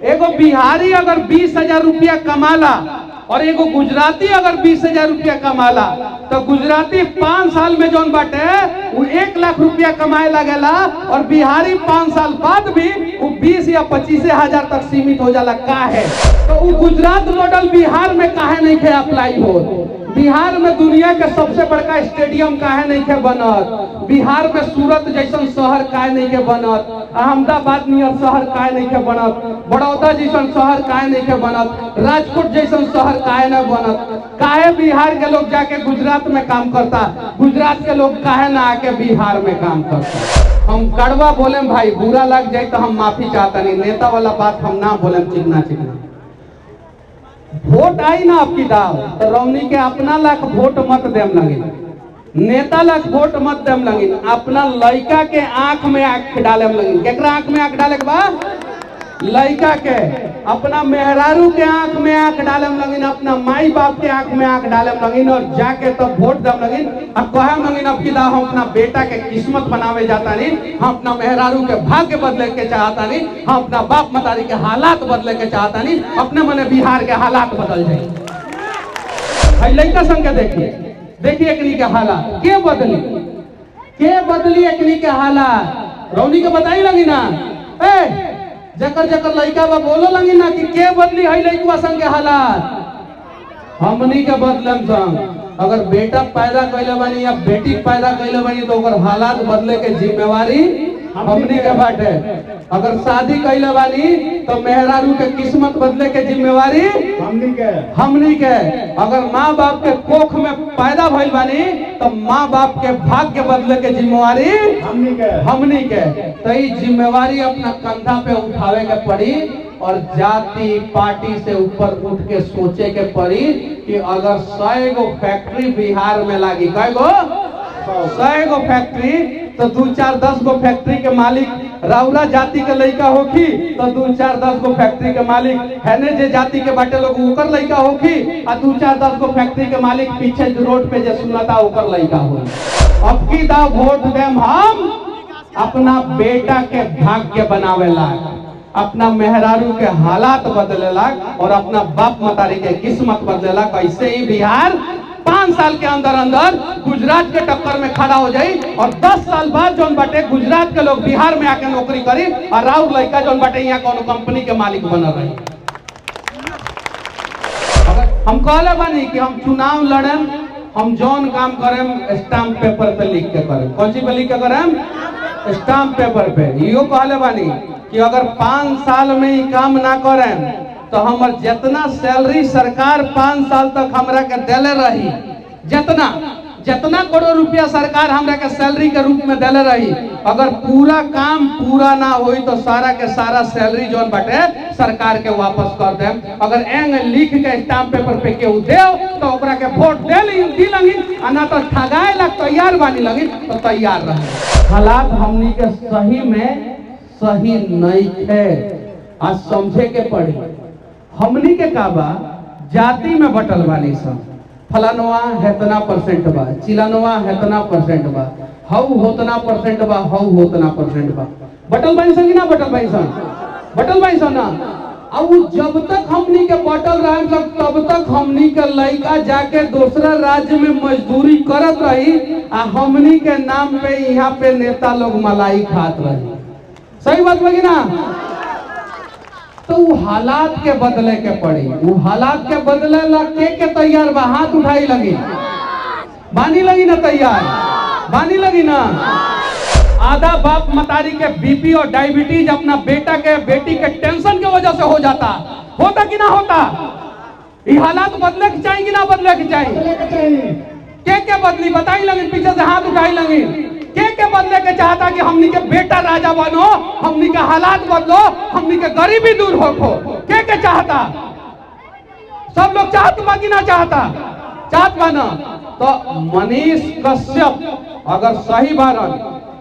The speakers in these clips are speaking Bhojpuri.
एगो बिहारी अगर 20,000 रुपया कमाला और एगो गुजराती अगर 20,000 रुपया कमाला तो गुजराती 5 साल में जौन बाटे वो 1 लाख रुपया कमाए लगेला और बिहारी 5 साल बाद भी वो 20 या 25,000 तक सीमित हो जाला। का है तो वो गुजरात मॉडल बिहार में काहे नहीं खे अप्लाई हो? बिहार में दुनिया के सबसे बड़का स्टेडियम काहे नहीं के बनत? बिहार में सूरत जैसन शहर काहे नहीं के बनत? अहमदाबाद नियर शहर काहे नहीं के बनत? बड़ौदा जैसन शहर काहे नहीं के बनत? राजकोट जैसन शहर काहे नहीं बनत? काहे बिहार के लोग जाके गुजरात में काम करता, गुजरात के लोग काहे ना आके बिहार में काम करता? हम कड़वा बोले भाई, बुरा लग जाए तो हम माफी चाहता नहीं, नेता वाला बात हम ना बोले चिकना चिकना। वोट आई ना आपकी दाव तो रौनी के अपना लाख वोट मत देम लगे, नेता लाख वोट मत देम लगे, अपना लड़का के आंख में आंख डाले लगे। केकरा आंख में आंख डाले के बा? लड़का के। अपना मेहरारू के आंख में आंख डाले लगे, अपना माई बाप के आंख में आंख डाले लगे और जाके तब वोट देम लगे और कहे लगे अब की दाव हम अपना बेटा के किस्मत बनावे जाता नहीं, हम अपना मेहरारू के भाग्य बदले के चाहता नहीं, हम अपना बाप मतारी के हालात बदले के चाहता नहीं, अपने मने बिहार के हालात बदल जाए। लड़का संग के देखिए एकनी के हालात के बदली एकनी के हालात रौनी के बताई लगी ना। जकर जकर लड़का बा बोलो लगी ना कि के बदली है लड़का संग के हालात? हमनी के बदलम संग। अगर बेटा पैदा कैले बानी या बेटी पैदा कैले बानी तो ओकर हालात बदले के जिम्मेवारी हमनी के बाटे। अगर शादी कैले बानी तो मेहरारू के किस्मत बदले के जिम्मेवारी हमनी के। अगर माँ बाप के कोख में पैदा भइल बानी तो माँ बाप के भाग्य बदले के जिम्मेवारी हमनी के। तो ये जिम्मेवारी अपना कंधा पे उठावे के पड़ी और जाति पार्टी से ऊपर उठ के सोचे के पड़ी कि अगर 100 गो फैक्ट्री बिहार में लागी, कई गो 100 गो फैक्ट्री तो 2-4-10 गो फैक्ट्री के मालिक राउरा जाति के लड़का होखी तो 2-4-10 गो फैक्ट्री के मालिक हैने जे जाति के बाटे लोग ओकर लड़का होखी और 2-4-10 गो फैक्ट्री के मालिक पीछे रोड पे जे सुनता ओकर लड़का हो। अब की दा वोट देम हम अपना बेटा के भाग्य बनावे लाग, अपना मेहरारू के हालात बदले लाग और अपना बाप मतारी के किस्मत बदले लाग। ऐसे ही बिहार 5 साल के अंदर अंदर गुजरात के टक्कर में खड़ा हो जाई और 10 साल बाद जोन बाटे गुजरात के लोग बिहार में आके नौकरी करी और राउर लड़का जोन बाटे यहाँ कोनो कंपनी के मालिक बनल रही। हम कहले बानी कि हम चुनाव लड़ेम, हम जौन काम करेम स्टाम्प पेपर पे लिख के करेम। कौन सी पे लिख के करेम? स्टाम्प पेपर पे। यो कहले बानी कि अगर 5 साल में ही काम ना करें तो हमर जितना सैलरी सरकार 5 साल तक हमरा के देले रही, जितना करोड़ रुपया सरकार हमरा के सैलरी के रूप में देले रही, अगर पूरा काम पूरा ना होई तो सारा के सारा सैलरी जोन बाटे सरकार के वापस कर देम। अगर एंग लिख के स्टाम्प पेपर पे केहू देव तो ओकरा के वोट दी लगी, ना तो ठगाए लग तैयार बानी लगी तो तैयार रहे। हालात हमनी के सही में सही नहीं है, आज समझे के पड़ी। हमनी के का बा जाति में बटल बानी सब, फलानवा हेतना परसेंट बा, चिलानवा हेतना परसेंट बा, हऊ होतना परसेंट बा, हऊ होतना परसेंट बा। बटल बानी सन कि ना बटल बानी सन? बटल बानी सन ना। अब जब तक हमनी के बटल रहे तब तक हमनी के लड़का जाके दूसरा राज्य में मजदूरी करत रही आ हमनी के नाम पे यहाँ पे नेता लोग मलाई खात रही। सही बात लगी ना? तो वो हालात के बदले के पड़ी, वो हालात के बदले ला के तैयार बा? हाथ उठाई लगी, बानी लगी ना तैयार, बानी लगी ना। आधा बाप मतारी के बीपी और डायबिटीज अपना बेटा के बेटी के टेंशन के वजह से हो जाता, होता कि ना होता? ये हालात बदले के चाहिए कि ना बदले के चाहिए? के बदली बताई लगी, पीछे से हाथ उठाई लगी। के बदले के चाहता कि हमनी के बेटा राजा बनो, हमनी के हालात बदलो, हमनी के गरीबी दूर हो। के चाहता? सब लोग चाहत बा कि ना चाहता? चाहत बा ना। तो मनीष कश्यप अगर सही बारन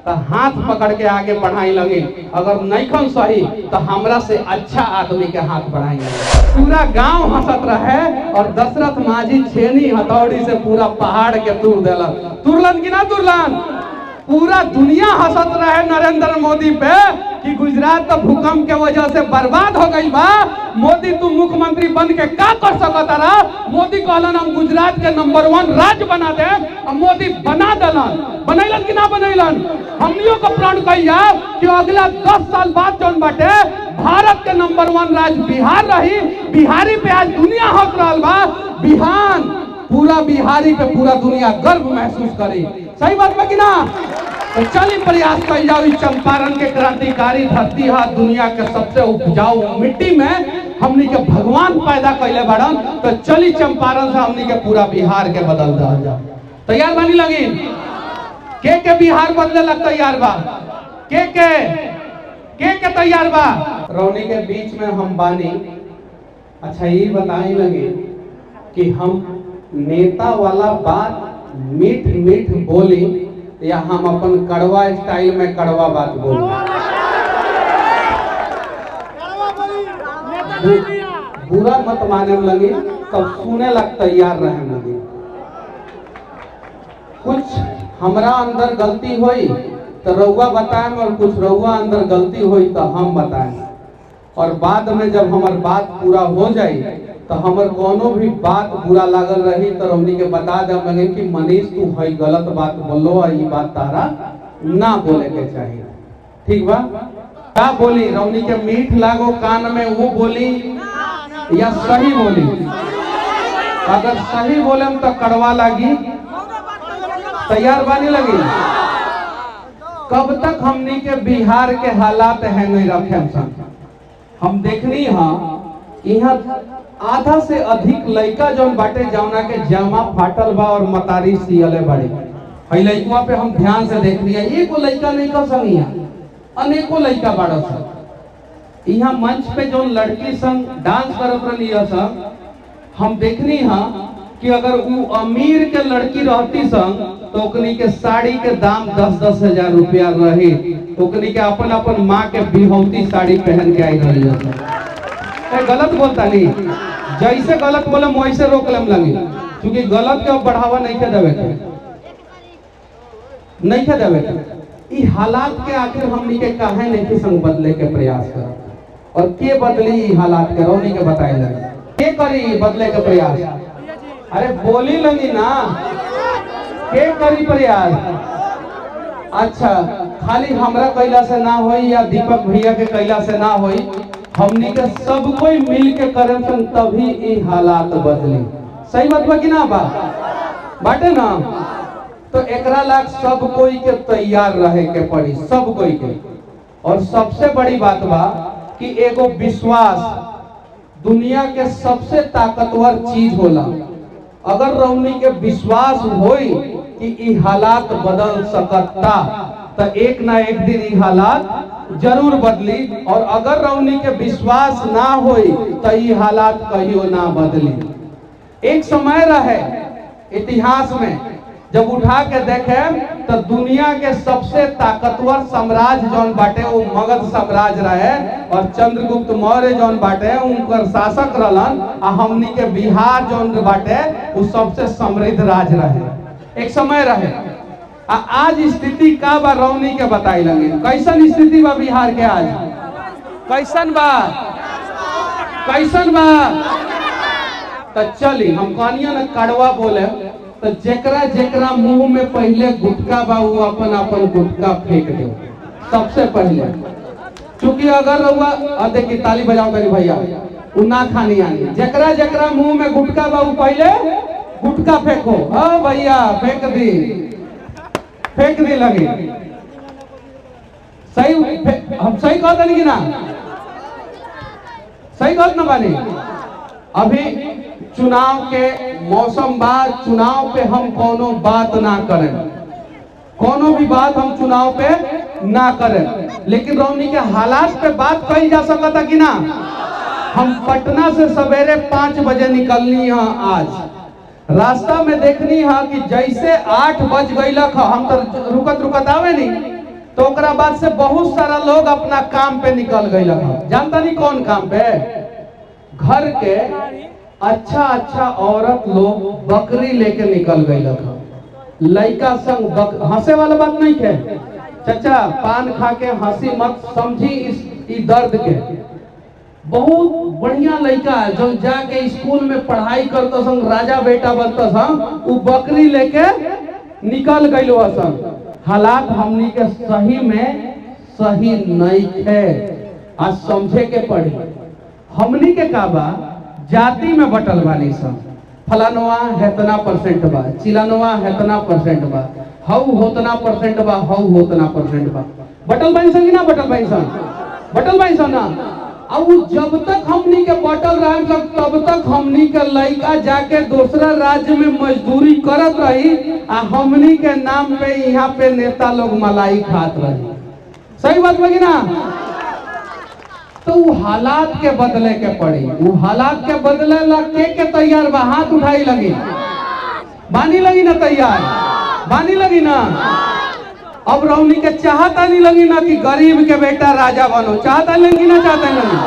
तो हाथ पकड़ के आगे बढ़ाई लगे, अगर नहीं सही तो हमरा से अच्छा आदमी के हाथ बढ़ाएंगे। पूरा गांव हंसत रहे और दशरथ माझी छेनी हथौड़ी से पूरा पहाड़ के तूर दिलन। तुरलन कि ना तुरलन? पूरा दुनिया हंसत रहे नरेंद्र मोदी पे कि गुजरात तो भूकंप के वजह से बर्बाद हो गई बा, मोदी तू मुख्यमंत्री बन के का कर सकता रहा। मोदी कहलन हम गुजरात के नंबर 1 राज्य बना दे, अब मोदी बना दलन, बनैलन कि ना बनैलन। हमनियों को प्रण कहिया कि अगला 10 साल बाद जौन बाटे भारत के नंबर 1 राज्य बिहार रही। बिहारी पे आज दुनिया हंस रहा बा। बिहार पूरा बिहारी पे पूरा दुनिया गर्व महसूस करी। सही बात बा कि ना। तो चलिए प्रयास कर जाओ इस चंपारण के क्रांतिकारी धरती है, दुनिया के सबसे उपजाऊ मिट्टी में हमनी के भगवान पैदा कैले बड़न। तो चली चंपारण से हमनी के पूरा बिहार के बदल दे। तैयार बानी लगी के बिहार बदले लग तैयार बा के तैयार बा। रौनी के बीच में हम बानी। अच्छा ये बताई लगे कि हम नेता वाला बात मीठ मीठ बोली या हम अपन कड़वा स्टाइल में कड़वा बात बोली। बुरा मत माने लगी, तब सुने लग तैयार रहे लगी। कुछ हमरा अंदर गलती हुई तो रउआ बताएं और कुछ रउआ अंदर गलती हुई तो हम बताएं। और बाद में जब हमार बात पूरा हो जाए तो हमर कोनो भी बात बुरा लागल रही तो हमनी के बता दे लगे कि मनीष तू है गलत बात बोलो और ये बात तारा ना बोले के चाहिए। ठीक बा। क्या बोली रौनी के मीठ लागो कान में वो बोली या सही बोली। अगर सही बोले तो कड़वा लगी। तैयार बानी लगी। कब तक हमनी के बिहार के हालात है नहीं रखे। हम देखनी हाँ यहाँ आधा से अधिक लड़का जौन बाटे जौना के जामा फाटल बा और मतारी सियले बड़े। हई लड़कुआ पे हम ध्यान से देख लिया, एगो लड़का नहीं कर संगिया, अनेकों लड़का बाड़ा सन। यहाँ मंच पे जो लड़की संग डांस करत रही सन, हम देखनी हाँ कि अगर वो अमीर के लड़की रहती संग तो ओकनी के साड़ी के दाम 10-10 हजार रुपया रहे। ओकनी के अपन अपन माँ के बिहौती साड़ी पहन के आई रही है। गलत बोलता नहीं, जैसे गलत बोले वैसे रोक लेम लगी, क्योंकि गलत के बढ़ावा नहीं के देवे नहीं के देवे। ई हालात के आखिर हमनी के काहे नहीं के संग बदले के प्रयास कर और के बदली ई हालात के रौनी के बताए लगे के करी बदले के प्रयास। अरे बोली लगी ना के करी प्रयास। अच्छा खाली हमरा कैला से ना होई या दीपक भैया के कैला से ना होई, हमनी के सब कोई मिल के करे तभी ये हालात बदली। सही बात बा कि ना बा बाटे ना। तो एकरा लाग सब कोई के तैयार रहे के पड़ी, सब कोई के। और सबसे बड़ी बात बा कि एगो विश्वास दुनिया के सबसे ताकतवर चीज होला। अगर रौनी के विश्वास होई कि ई हालात बदल सकता तो एक ना एक दिन ई हालात जरूर बदली। और अगर रौनी के विश्वास ना होई तो ये हालात कहियो ना बदली। एक समय रहे इतिहास में जब उठा के देखे तो दुनिया के सबसे ताकतवर साम्राज्य जौन बाटे वो मगध साम्राज्य रहे और चंद्रगुप्त मौर्य जौन बाटे उनकर शासक रहलन। आ हमनी के बिहार जौन बाटे वो सबसे समृद्ध राज्य रहे। एक समय रहे। आज स्थिति का बा रौनी के बताई लगे कैसन स्थिति बा बिहार के आज कैसन बा कैसन बा। तो चली हम कहानियां न कड़वा बोले तो जेकरा जेकरा मुंह में पहले गुटका बा वो अपन अपन गुटका फेंक दे सबसे पहले। चूंकि अगर रउआ देखिए ताली बजाओ करी भैया वो ना खानी आनी। जेकरा जेकरा मुंह में गुटका बा वो पहले गुटका फेंको। भैया फेंक दी लगे। सही हम सही कहते नहीं कि ना सही कहत ना बानी। अभी चुनाव के मौसम बाद चुनाव पे हम कोनो बात ना करें, कोनो भी बात हम चुनाव पे ना करें, लेकिन रौनी के हालात पे बात कही जा सकता कि ना। हम पटना से सवेरे 5 बजे निकलनी है। आज रास्ता में देखनी है कि जैसे 8 बज गई हम तो रुकत आवे नहीं तो ओकरा बाद से बहुत सारा लोग अपना काम पे निकल गई। जानता नहीं कौन काम पे। घर के अच्छा औरत लोग बकरी लेके निकल गई। लड़का संग हंसे वाला बात नहीं है चाचा, पान खा के हंसी मत समझी इस दर्द के। बहुत बढ़िया लड़का जो जाके स्कूल में पढ़ाई करता संग राजा बेटा बनता संग, वो बकरी लेके निकल गई संग। हालात हमनी के सही में सही नहीं है, आज समझे के पड़ी। हमनी के का बा जाति में बटल बानी सब, फलानवा हेतना परसेंट बा, चिलानवा हेतना परसेंट बा, हऊ होतना परसेंट बा, हऊ होतना परसेंट बा। बटल बानी सन कि ना बटल बानी सन? बटल बानी सन ना। अब जब तक हमनी के बटल रहे तब तक हमनी के लड़का जाके दूसरा राज्य में मजदूरी करत रही, आ हमनी के नाम पे यहाँ पे नेता लोग मलाई खात रही। सही बात लगी ना? तो वो हालात के बदले के पड़ी, वो हालात के बदले लग के तैयार बा, हाथ उठाई लगी, बानी लगी ना तैयार, बानी लगी ना। अब रौनी के चाहता नहीं लगी ना कि गरीब के बेटा राजा बनो, चाहता लगी ना, चाहता लगी,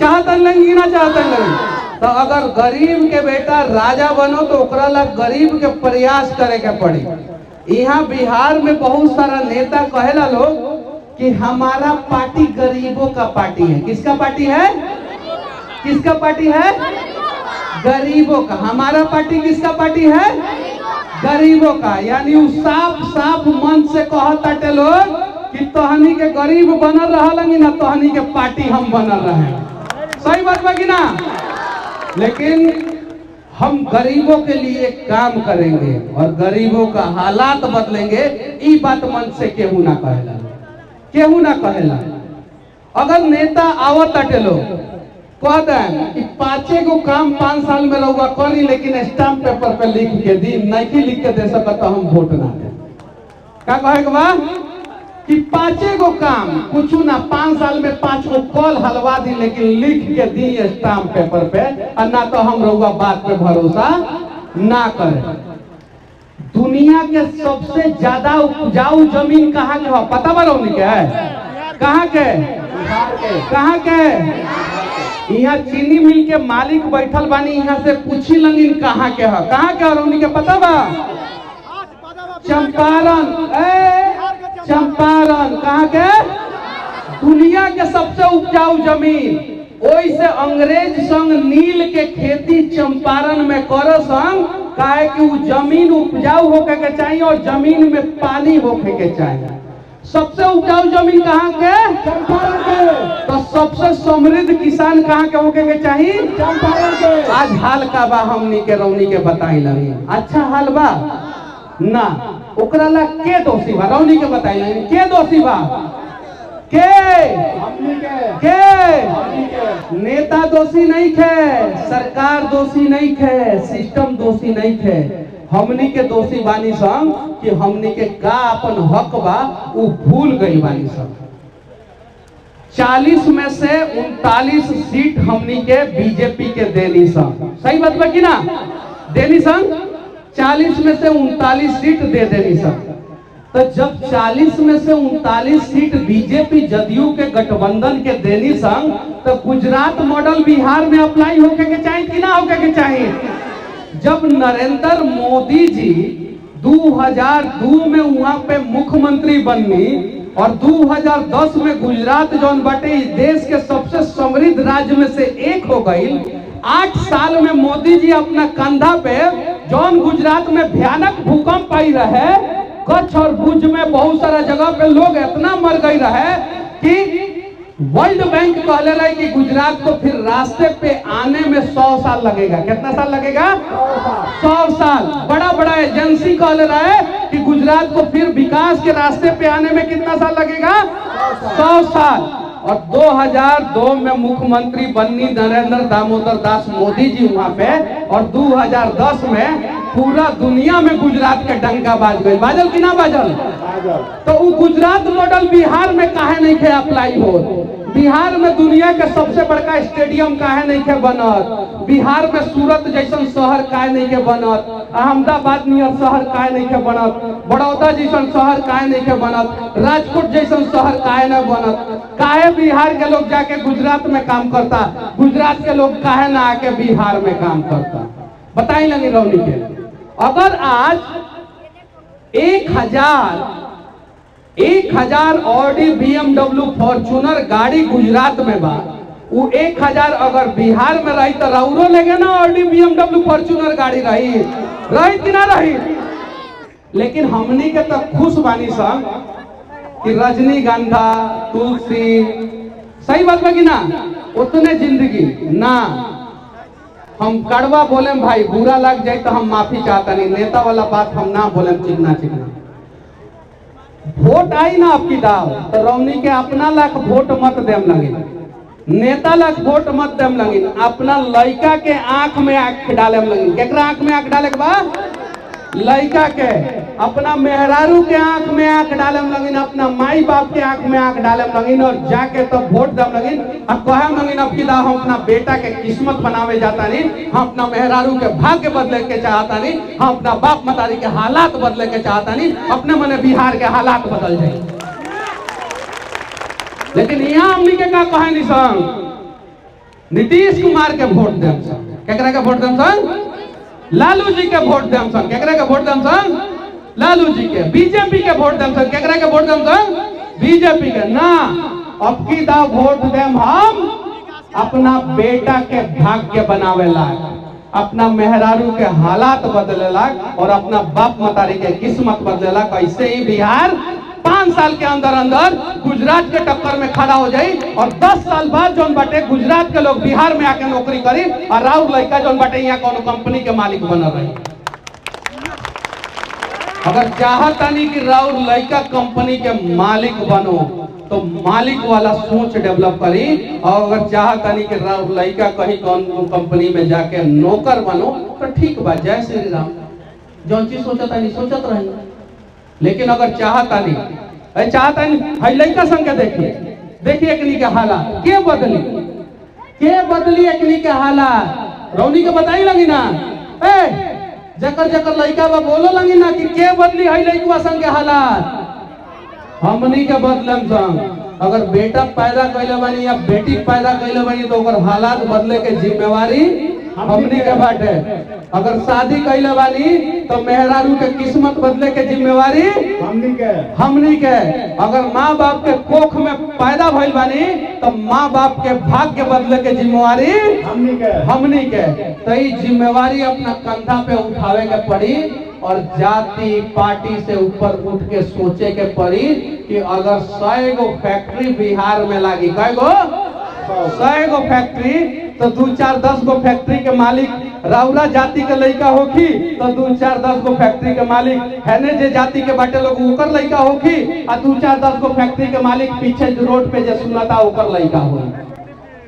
चाहता लगी ना, चाहता लगी। तो अगर गरीब के बेटा राजा बनो तो ओकरा ला गरीब के प्रयास करे के पड़ी। यहाँ बिहार में बहुत सारा नेता कहेला लोग कि हमारा पार्टी गरीबों का पार्टी है। किसका पार्टी है? किसका पार्टी है? गरीबों का। हमारा पार्टी किसका पार्टी है? गरीबों का। यानी वो साफ साफ मन से कहता लोग कि तोहनी के गरीब बनल रही ना, तोहनी के पार्टी हम बनल रहे। सही बात बा कि ना? लेकिन हम गरीबों के लिए काम करेंगे और गरीबों का हालात बदलेंगे, ये बात मन से केहू ना कहेला, केहू ना कहेला। अगर नेता आवत लोग कह दें कि 5 गो काम 5 साल में रहुआ करी, लेकिन स्टाम्प पेपर पे लिख के दी, नहीं लिख के दे सकता तो हम वोट ना दे। क्या कहेगा बा कि 5 गो काम कुछ ना 5 साल में 5 गो कॉल हलवा दी, लेकिन लिख के दी स्टाम्प पेपर पे, और ना तो हम रहुआ बात पे भरोसा ना करें। दुनिया के सबसे ज्यादा उपजाऊ जमीन कहाँ के हो पता बा रौनी के? कहाँ के? कहाँ के? यहाँ चीनी मिल के मालिक बैठल बानी, यहाँ से पूछी लंगिन कहाँ के है? कहाँ के रौनी के पता बा? चंपारण। चंपारण कहाँ के? दुनिया के सबसे उपजाऊ जमीन। ओई से अंग्रेज संग नील के खेती चंपारण में करो संग, काहे कि वो जमीन उपजाऊ होके के चाहिए और जमीन में पानी होके के चाहिए। सबसे उपजाऊ जमीन कहाँ के? चंपारण के। तो सबसे समृद्ध किसान कहाँ के होके के चाहिए? चंपारण के। आज हाल का बा हमनी के रौनी के बताई लगी, अच्छा हाल बा ना? ओकरा ला के दोषी बा? रौनी के बताई लगी के दोषी बा? के नेता दोषी नहीं थे, सरकार दोषी नहीं थे, सिस्टम दोषी नहीं थे। हमनी के दोषी बानी संग कि हमनी के का अपन हक बा वो भूल गई बानी संग। 40 में से 39 सीट हमनी के बीजेपी के देनी संग। सही बात बा कि ना? देनी संग 40 में से 39 सीट दे देनी संग। तो जब 40 में से 39 सीट बीजेपी जदयू के गठबंधन के देनी संग, तो गुजरात मॉडल बिहार में अप्लाई होके के चाहिए कि ना होके के चाहिए? जब नरेंद्र मोदी जी 2002 में वहां पे मुख्यमंत्री बननी और 2010 में गुजरात जौन बाटे इस देश के सबसे समृद्ध राज्य में से एक हो गई। 8 साल में मोदी जी अपना कंधा पे जौन गुजरात में भयानक भूकंप आई रहे, कच्छ और भुज में बहुत सारा जगह पे लोग इतना मर गई रहे कि वर्ल्ड बैंक कहले रहे कि गुजरात को फिर रास्ते पे आने में 100 साल लगेगा। कितना साल लगेगा? 100 साल। बड़ा बड़ा एजेंसी कहले रहे कि गुजरात को फिर विकास के रास्ते पे आने में कितना साल लगेगा? 100 साल। और 2002 में मुख्यमंत्री बनी नरेंद्र दामोदर दास मोदी जी वहां पे, और 2010 में पूरा दुनिया में गुजरात के डंका बाज गई। बाजल कि ना बाजल? तो वो गुजरात मॉडल बिहार में काहे नहीं खे अप्लाई हो? बिहार में दुनिया के सबसे बड़का स्टेडियम काहे नहीं के बनत? बिहार में सूरत जैसन शहर काहे नहीं के बनत? अहमदाबाद नियर शहर काहे नहीं के बनत? बड़ौदा जैसन शहर काहे नहीं के बनत? राजकोट जैसन शहर काहे नहीं बनत? काहे बिहार के लोग जाके गुजरात में काम करता, गुजरात के लोग काहे ना आके बिहार में काम करता? बताई लगी रौनी के। अगर आज 1000 ऑडी BMW फॉर्च्यूनर गाड़ी गुजरात में बा। वो 1000 अगर बिहार में रही तो राउरो लेगे ना ऑडी BMW फॉर्च्यूनर गाड़ी रही कि ना रही। लेकिन हमनी के तो खुश बानी सन कि रजनीगंधा, तुलसी, सही बात कि ना, उतने जिंदगी ना। हम कड़वा बोले भाई, बुरा लग जाए तो हम माफी चाहता नहीं, नेता वाला बात हम ना बोले चिकना। वोट आई ना आपकी दाव तो रौनी के अपना लाख वोट मत देम लगे, नेता लाख वोट मत देम लगे, अपना लड़का के आंख में आंख डाले लगे। केकरा आंख में आंख डाले के बाद लड़का के, अपना मेहरारू के आंख में आंख डाले लगिन, अपना माई बाप के आंख में आंख डाले लगिन और जाके तो वोट दम लगिन। अब कहे लगिन अब की हम अपना बेटा के किस्मत बनावे जाता नहीं, हम अपना मेहरारू के भाग्य बदले के चाहता नहीं, हम अपना बाप मतारी के हालात बदले के चाहता नहीं, अपने मने बिहार के हालात बदल जाए। लेकिन यहाँ हमनी के का कहे नहीं संग, नीतीश कुमार के वोट देम संग, केकरा के वोट देम संग, लालू जी के वोट देम सन। केकरा के वोट देम सन, लालू जी के। बीजेपी के वोट देम सन, केकरा के वोट देम सन, बीजेपी के ना। अब की दाव वोट देम हम अपना बेटा के भाग्य बनावे लाग, अपना मेहरारू के हालात बदले लाग और अपना बाप मतारी के किस्मत बदले लाग। ऐसे ही बिहार 5 साल के अंदर अंदर गुजरात के टक्कर में खड़ा हो जाए और 10 साल बाद जोन बाटे गुजरात के लोग बिहार में आके नौकरी करी और राउर लड़का जोन बाटे यहाँ कोनो कंपनी के मालिक बनल रही। अगर चाहतानी कि राउर लड़का कंपनी के मालिक बनो तो मालिक वाला सोच डेवलप करी, और अगर चाहतानी कि राउर लड़का कहीं कौन कंपनी में जाके नौकर बनो तो ठीक बा, जय श्री राम। जौन चीज सोचता नहीं सोचत रही। लेकिन अगर चाहता नहीं हई लड़का संग के देखिए एकनी के हालात के बदली एकनी के हालात रौनी के बताई लगी ना। जकर लड़का बा बोलो लगी ना कि के बदली हई लड़का संग के हालात, हमनी के बदलम संग। अगर बेटा पैदा कैले बानी या बेटी पैदा कैले बानी तो ओकर हालात बदले के जिम्मेवारी हमनी के बाटे। अगर शादी कैले बानी तो मेहरारू के किस्मत बदले के जिम्मेवारी हमनी के। अगर माँ बाप के कोख में पैदा भइल बानी तो माँ बाप के भाग्य बदले के जिम्मेवारी हमनी के। तो ये जिम्मेवारी अपना कंधा पे उठावे के पड़ी और जाति पार्टी से ऊपर उठ के सोचे के पड़ी कि अगर 100 गो फैक्ट्री बिहार में लागी, कै गो 100 गो फैक्ट्री, तो 2-4-10 गो फैक्ट्री के मालिक राउरा जाति के लड़का होखी तो 2-4-10 गो फैक्ट्री के मालिक हैने जे जाति के बाटे लोग ओकर लड़का होखी और 2-4-10 गो फैक्ट्री के मालिक पीछे रोड पे जे सुनाता ओकर लड़का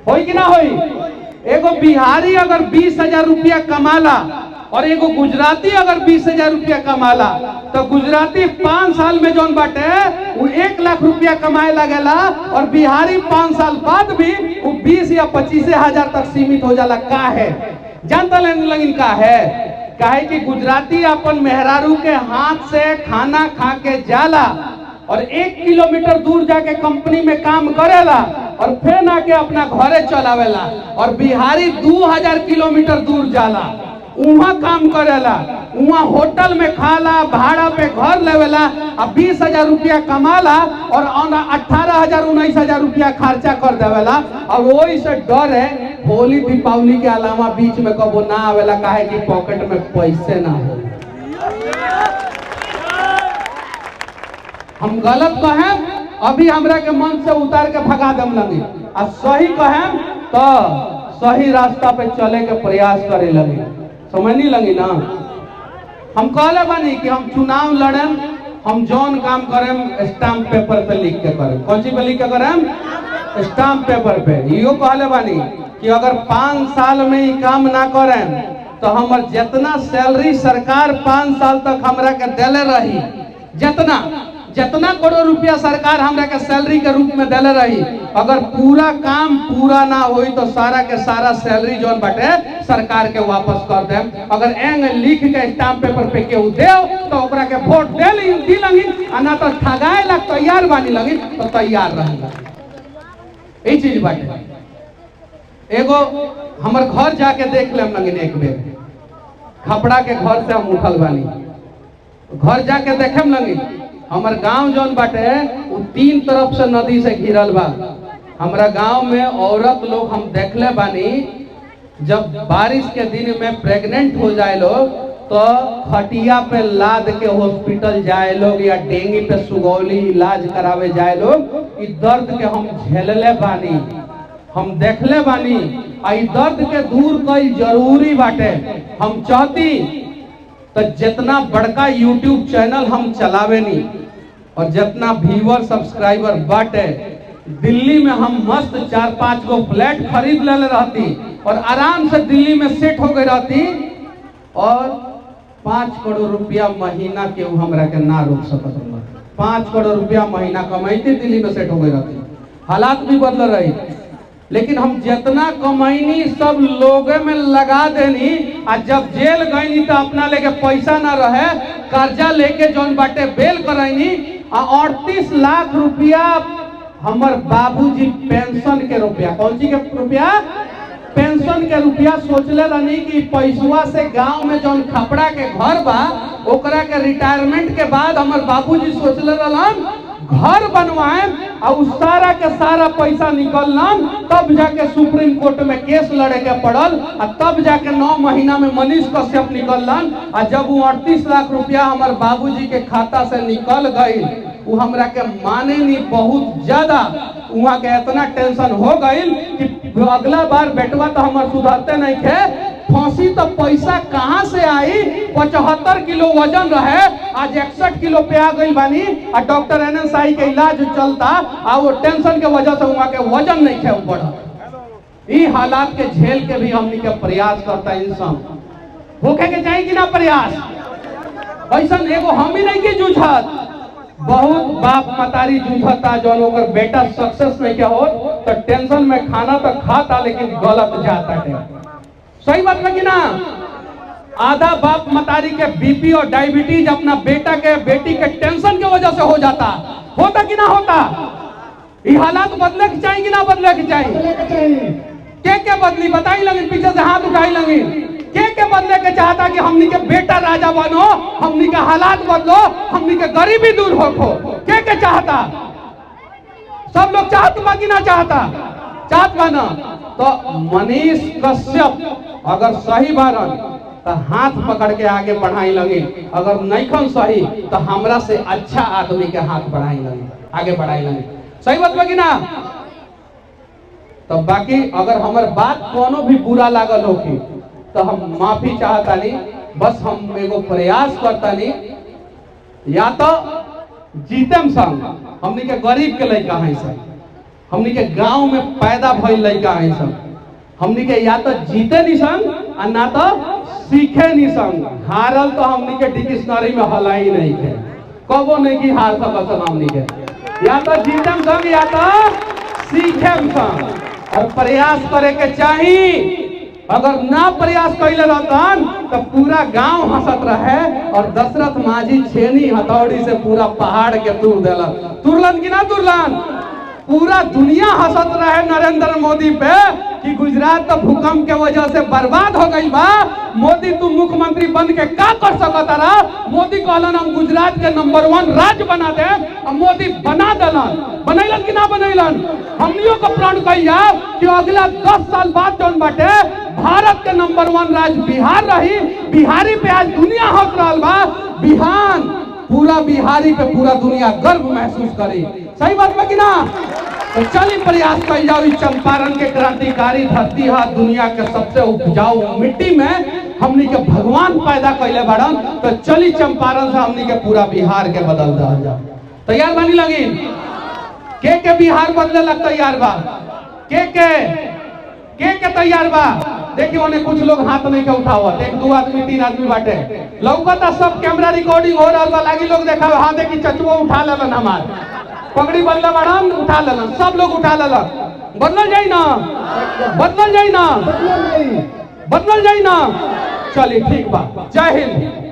होई कि ना होई। एगो बिहारी अगर 20,000 रुपया कमाला और एगो गुजराती अगर 20,000 रुपया कमाला तो गुजराती 5 साल में जौन बाटे वो 1 लाख रुपया कमाए लगेला और बिहारी 5 साल बाद भी वो 20 या 25,000 तक सीमित हो जाला। का है जानता लेकिन का है काहे कि गुजराती अपन मेहरारू के हाथ से खाना खा के जाला और 1 किलोमीटर दूर जाके कंपनी में काम करेला और फिर आके अपना घरे चलावेला, और बिहारी 2000 किलोमीटर दूर जाला वहाँ काम करेला, वहाँ होटल में खाला, भाड़ा पे घर लेवेला, अब 20,000 रुपया कमाला और 18,000-19,000 रुपया खर्चा कर देवेला। और वही से डर है होली दीपावली के अलावा बीच में कबो ना आवेला, काहे कि पॉकेट में पैसे ना हो। हम गलत कहें अभी हमरा के मन से उतार के भगा दम लगी, और सही कहें तो सही रास्ता पे चले के प्रयास करे लगी, समझ नहीं लगी ना। हम कहले बानी कि हम चुनाव लड़ेम, हम जौन काम करें स्टाम्प पेपर पे लिख के करें। कौन सी पे लिख के करें? स्टाम्प पेपर पे। यो कहले बानी कि अगर 5 साल में ही काम ना करें तो हमर जितना सैलरी सरकार 5 साल तक हमरा के देले रही, जितना करोड़ रुपया सरकार हमरा के सैलरी के रूप में देले रही, अगर पूरा काम पूरा ना होई तो सारा के सारा सैलरी जोन बाटे सरकार के वापस कर देम। अगर एंग लिख के स्टाम्प पेपर पे केहू देव तो ओकरा के वोट दी लगी, ना तो ठगाए ला तैयार बानी लगी तो तैयार रहेगा। यही चीज बाटे। एगो हमर घर जाके देख लेम लगी एक बेर, खपड़ा के घर से हम उठल बानी, घर जाके देखे लगी हमार गांव जौन बाटे वो 3 तरफ से नदी से घिरल बा। हमारा गांव में औरत लोग हम देखले बानी जब बारिश के दिन में प्रेग्नेंट हो जाए लोग तो खटिया पे लाद के हॉस्पिटल जाए लोग या डेंगू पे सुगौली इलाज करावे जाए लोग। इस दर्द के हम झेलले बानी, हम देखले बानी। इस दर्द के दूर कई जरूरी बाटे। हम चाहती तो जितना बड़का YouTube चैनल हम चलावे नहीं और जितना व्यूअर सब्सक्राइबर बाटे, दिल्ली में हम मस्त 4-5 गो फ्लैट खरीद ले रहती और आराम से दिल्ली में सेट हो गई रहती और 5 करोड़ रुपया महीना के हमरा के ना रोक सकत। 5 करोड़ रुपया महीना कमाईती दिल्ली में सेट हो गई रहती। हालात भी बदल रही, लेकिन हम जितना कमाईनी सब लोगे में लगा देनी। आ जब जेल गईनी तो अपना लेके पैसा ना रहे, कर्जा लेके जौन बाटे बेल करैनी। 38 लाख रुपया हमर बाबूजी पेंशन के रुपया, कौन सी के रुपया? पेंशन के रुपया सोचले रहनी कि पैसवा से गांव में जौन खपड़ा के घर बा ओकरा के रिटायरमेंट के बाद हमर बाबूजी सोचले रहलन घर बनवाएं और सारा के सारा पैसा निकललन। तब जाके सुप्रीम कोर्ट में केस लड़े के पड़ल और तब जाके 9 महीना में मनीष कश्यप निकलन। और जब वो 38 लाख रुपया हमारे बाबूजी के खाता से निकल गई, वो हमरा के माने नहीं बहुत ज्यादा। वहाँ के इतना टेंशन हो गई कि अगला बार बेटवा तो हमारे सुधरते नहीं थे। फांसी तो पैसा कहाँ से आई? 75 किलो वजन रहे, आज 61 किलो पे आ गई बानी। और डॉक्टर NSI के इलाज चलता और वो टेंशन के वजह से वहाँ के वजन नहीं थे बढ़ा। ये हालात के झेल के भी हमनी के प्रयास करता इंसान होके के चाहिए कि ना प्रयास। ऐसा एगो हम ही नहीं के जूझत, बहुत बाप मतारी जूझता जौन ओकर बेटा सक्सेस नहीं क्या हो तो टेंशन में खाना तो खाता लेकिन गलत जाता है। सही बात है कि ना? आधा बाप मतारी के बीपी और डायबिटीज अपना बेटा के बेटी के टेंशन की वजह से हो जाता। होता कि ना होता? ये हालात बदले के चाहिए कि ना बदले के चाहिए? के बदली बताई लगी, पीछे से हाथ उठाई लगी। के बदले के चाहता कि हमनी के बेटा राजा बनो, हमनी के हालात बदलो, हमनी के गरीबी दूर हो। के चाहता? सब लोग चाहत बा कि ना चाहता? चाहत बा ना। तो मनीष कश्यप अगर सही बारन तो हाथ पकड़ के आगे बढ़ाई लगे, अगर नहीं सही तो हमरा से अच्छा आदमी के हाथ बढ़ाई लगे, आगे बढ़ाई लगे। सही बात कि ना? तो बाकी अगर हमार बात कोनो भी बुरा लागल हो कि तो हम माफी चाहता नहीं, बस हम एगो प्रयास करता नहीं। या तो जीतम संग हमनी के गरीब के लड़का है सब, हमनी के गांव में पैदा भइल लड़का है सब, हमनी के या तो जीते नहीं संग और ना तो सीखे नहीं संग। हारल तो हमनी के डिक्शनरी में हलाई नहीं थे, कबो नहीं की हार सकल हमनी के। या तो जीतम संग या तो सीखेम संग। और प्रयास करे के चाहिए। अगर ना प्रयास कैले रहतन तो पूरा गांव हंसत रहे और दशरथ माझी छेनी हथौड़ी से पूरा पहाड़ के तोड़ देलन। तुरलन कि ना तुरलन? पूरा दुनिया हंसत रहे नरेंद्र मोदी पे कि गुजरात तो भूकंप के वजह से बर्बाद हो गई बा, मोदी तू मुख्यमंत्री बन के क्या कर सकता रहा? मोदी कहलन हम गुजरात के नंबर 1 राज्य बना दे, और मोदी बना देलन। बनैलन कि ना बनैलन? हमनियों को प्रण कहिया कि अगला 10 साल बाद जौन बाटे भारत के नंबर 1 राज्य बिहार रही। बिहारी पे आज दुनिया हंस रहा बा। बिहार पूरा बिहारी पे पूरा दुनिया गर्व महसूस करी। सही बात है कि ना? तो चलिए प्रयास कर जाओ। इस चंपारण के क्रांतिकारी धरती है, दुनिया के सबसे उपजाऊ मिट्टी में हमनी के भगवान पैदा कैले बाड़न। तो चली चंपारण से हमनी के पूरा बिहार के बदल दिया जाओ। तैयार बनी लगी? के बिहार बदले लग तैयार बा? के तैयार बा? देखिए उन्हें कुछ लोग हाथ नहीं के उठावत, 1-2 आदमी 3 आदमी बाटे लौकता। सब कैमरा रिकॉर्डिंग हो रहा बा, लागी लोग देखा हाँ देखी चचुओ उठा लेलन, हमार पगड़ी बदला बाड़न उठा लेलन, सब लोग उठा लेलन। बदल जाई ना? बदल जाई ना? बदल जाई ना? चलिए ठीक बा। जय हिंद।